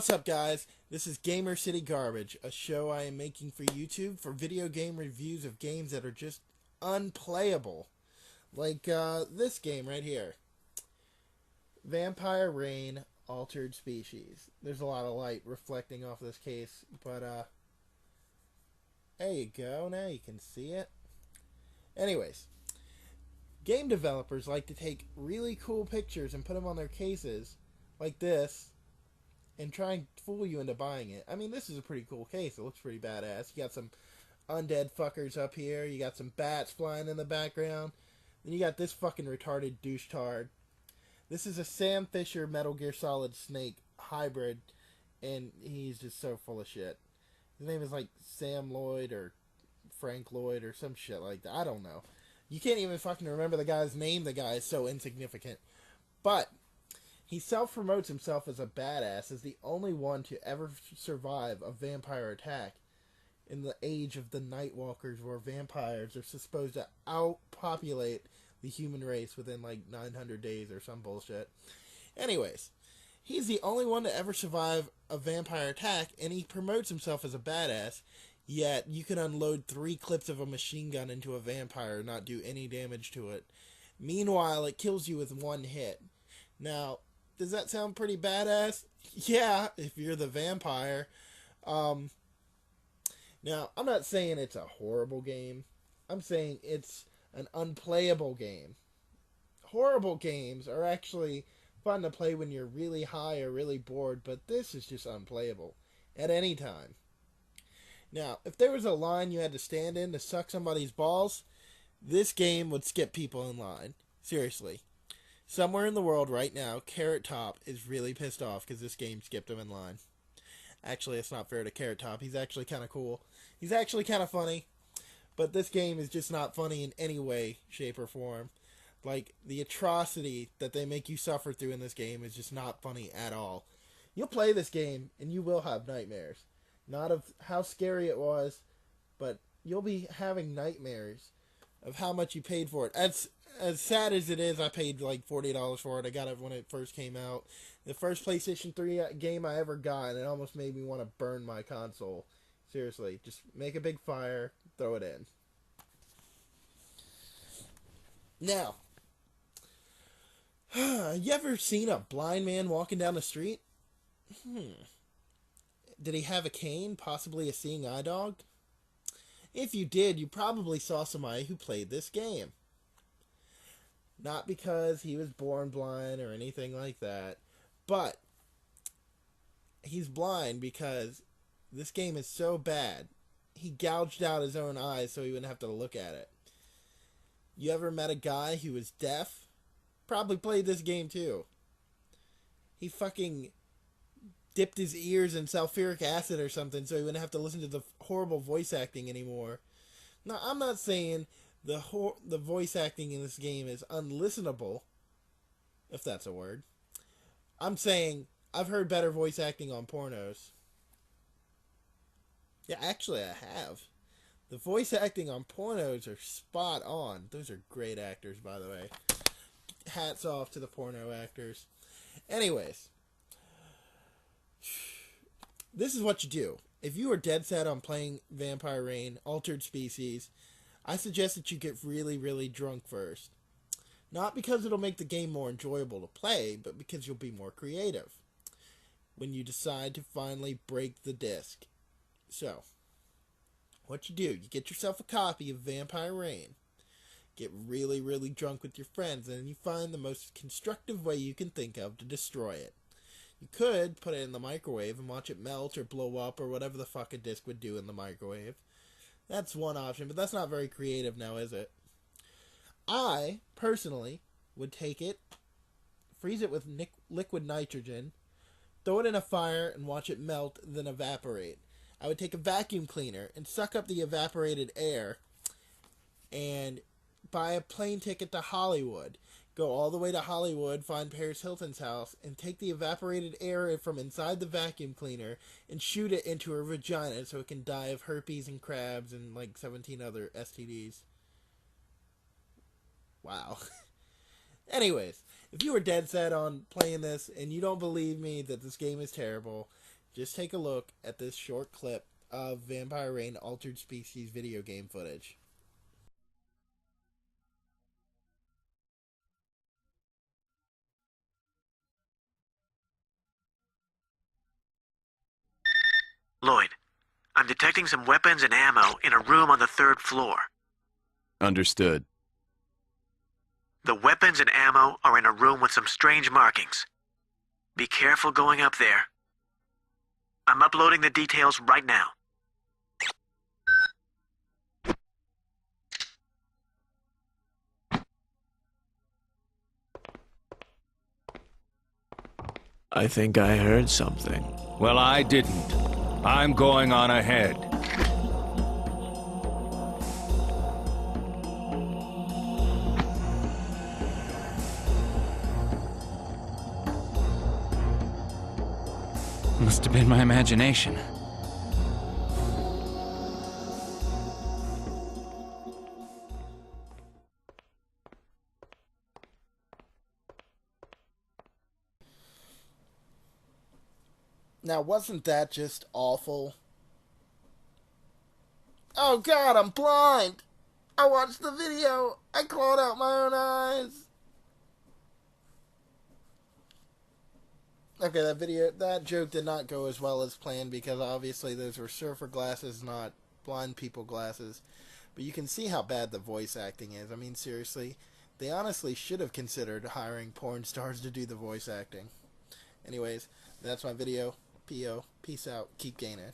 What's up, guys? This is Gamer City Garbage, a show I am making for YouTube for video game reviews of games that are just unplayable. Like this game right here, Vampire Rain Altered Species. There's a lot of light reflecting off this case, but there you go. Now you can see it. Anyways, game developers like to take really cool pictures and put them on their cases, like this, and try and fool you into buying it. I mean, this is a pretty cool case. It looks pretty badass. You got some undead fuckers up here. You got some bats flying in the background. Then you got this fucking retarded douche-tard. This is a Sam Fisher Metal Gear Solid Snake hybrid, and he's just so full of shit. His name is like Sam Lloyd or Frank Lloyd or some shit like that. I don't know. You can't even fucking remember the guy's name. The guy is so insignificant. But he self-promotes himself as a badass, as the only one to ever survive a vampire attack in the age of the Nightwalkers, where vampires are supposed to outpopulate the human race within like 900 days or some bullshit. Anyways, he's the only one to ever survive a vampire attack, and he promotes himself as a badass, yet you can unload 3 clips of a machine gun into a vampire and not do any damage to it. Meanwhile, it kills you with 1 hit. Now, does that sound pretty badass? Yeah, if you're the vampire. Now, I'm not saying it's a horrible game. I'm saying it's an unplayable game. Horrible games are actually fun to play when you're really high or really bored, but this is just unplayable at any time. Now, if there was a line you had to stand in to suck somebody's balls, this game would skip people in line. Seriously. Somewhere in the world right now, Carrot Top is really pissed off because this game skipped him in line. Actually, it's not fair to Carrot Top. He's actually kind of cool. He's actually kind of funny. But this game is just not funny in any way, shape, or form. Like, the atrocity that they make you suffer through in this game is just not funny at all. You'll play this game, and you will have nightmares. Not of how scary it was, but you'll be having nightmares of how much you paid for it. As sad as it is, I paid like $40 for it. I got it when it first came out. The first PlayStation 3 game I ever got, and it almost made me want to burn my console. Seriously, just make a big fire, throw it in. Now, you ever seen a blind man walking down the street? Did he have a cane, possibly a seeing eye dog? If you did, you probably saw somebody who played this game. Not because he was born blind or anything like that, but he's blind because this game is so bad, he gouged out his own eyes so he wouldn't have to look at it. You ever met a guy who was deaf? Probably played this game too. He fucking dipped his ears in sulfuric acid or something so he wouldn't have to listen to the horrible voice acting anymore. Now, I'm not saying the voice acting in this game is unlistenable, if that's a word. I'm saying I've heard better voice acting on pornos. Yeah, actually I have. The voice acting on pornos are spot on. Those are great actors, by the way. Hats off to the porno actors. Anyways, this is what you do. If you are dead set on playing Vampire Rain Altered Species, I suggest that you get really, really drunk first. Not because it'll make the game more enjoyable to play, but because you'll be more creative when you decide to finally break the disc. So, what you do, you get yourself a copy of Vampire Rain, get really, really drunk with your friends, and then you find the most constructive way you can think of to destroy it. You could put it in the microwave and watch it melt or blow up or whatever the fuck a disc would do in the microwave. That's one option, but that's not very creative now, is it? I, personally, would take it, freeze it with liquid nitrogen, throw it in a fire and watch it melt, then evaporate. I would take a vacuum cleaner and suck up the evaporated air and buy a plane ticket to Hollywood. Go all the way to Hollywood, find Paris Hilton's house, and take the evaporated air from inside the vacuum cleaner and shoot it into her vagina so it can die of herpes and crabs and like 17 other STDs. Wow. Anyways, if you were dead set on playing this and you don't believe me that this game is terrible, just take a look at this short clip of Vampire Rain Altered Species video game footage. Lloyd, I'm detecting some weapons and ammo in a room on the 3rd floor. Understood. The weapons and ammo are in a room with some strange markings. Be careful going up there. I'm uploading the details right now. I think I heard something. Well, I didn't. I'm going on ahead. Must have been my imagination. Now, wasn't that just awful? Oh god, I'm blind! I watched the video! I clawed out my own eyes! Okay, that joke did not go as well as planned because obviously those were surfer glasses, not blind people glasses. But you can see how bad the voice acting is. I mean, seriously, they honestly should have considered hiring porn stars to do the voice acting. Anyways, that's my video. P.O. Peace out. Keep gaining.